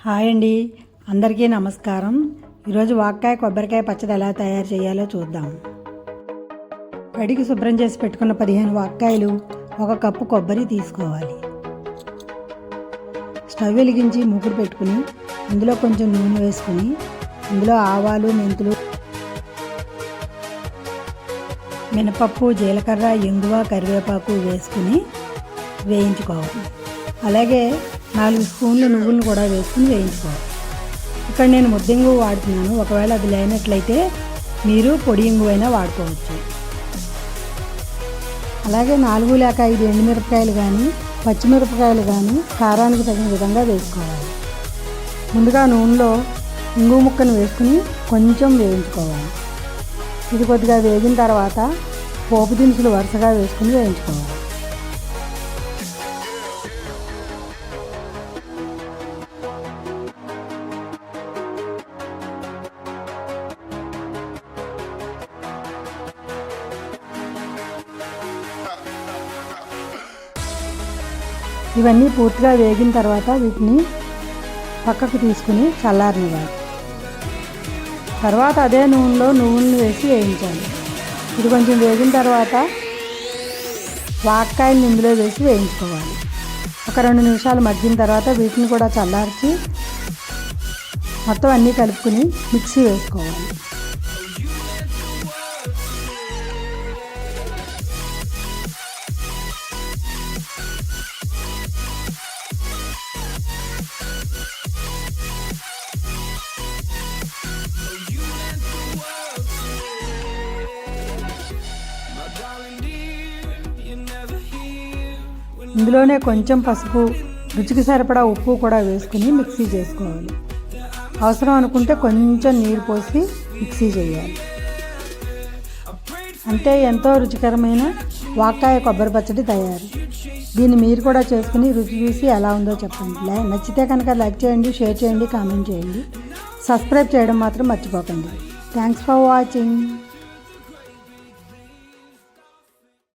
Hi అండి, అందరికీ నమస్కారం. ఈరోజు వాక్కాయ కొబ్బరికాయ పచ్చడి ఎలా తయారు చేయాలో చూద్దాం. కడిగి శుభ్రం చేసి పెట్టుకున్న 15 వాక్కాయలు, 1 కప్పు కొబ్బరి తీసుకోవాలి. స్టవ్ వెలిగించి మూకుడు పెట్టుకుని అందులో కొంచెం నూనె వేసుకుని అందులో ఆవాలు, మెంతులు, మినపప్పు, జీలకర్ర, ఇంగువ, కరివేపాకు వేసుకుని వేయించుకోవాలి. అలాగే 4 స్పూన్లు నువ్వులను కూడా వేసుకుని వేయించుకోవాలి. ఇక్కడ నేను ముద్దింగు వాడుతున్నాను. ఒకవేళ అది లేనట్లయితే మీరు పొడి ఇంగువైనా వాడుకోవచ్చు. అలాగే 4 లేక 5 ఎండుమిరపకాయలు కానీ పచ్చిమిరపకాయలు కానీ కారానికి తగిన విధంగా వేసుకోవాలి. ముందుగా నూనెలో ఇంగు ముక్కను వేసుకుని కొంచెం వేయించుకోవాలి. ఇది కొద్దిగా వేగిన తర్వాత పోపు దినుసులు వరుసగా వేసుకుని వేయించుకోవాలి. ఇవన్నీ పూర్తిగా వేగిన తర్వాత వీటిని పక్కకు తీసుకుని చల్లారనివ్వాలి. తర్వాత అదే నూనెలో నువ్వులను వేసి వేయించాలి. ఇది కొంచెం వేగిన తర్వాత వాక్కాయలను ఇందులో వేసి వేయించుకోవాలి. ఒక 2 నిమిషాలు మగ్గిన తర్వాత వీటిని కూడా చల్లార్చి మొత్తం అన్నీ కలుపుకుని మిక్సీ వేసుకోవాలి. ఇందులోనే కొంచెం పసుపు, రుచికి సరిపడా ఉప్పు కూడా వేసుకుని మిక్సీ చేసుకోవాలి. అవసరం అనుకుంటే కొంచెం నీరు పోసి మిక్సీ చేయాలి. అంతే, ఎంతో రుచికరమైన వాక్కాయ కొబ్బరి పచ్చడి తయారు. దీన్ని మీరు కూడా చేసుకుని రుచి చూసి ఎలా ఉందో చెప్పండి. నచ్చితే కనుక లైక్ చేయండి, షేర్ చేయండి, కామెంట్ చేయండి. సబ్స్క్రైబ్ చేయడం మాత్రం మర్చిపోకండి. Thanks for watching.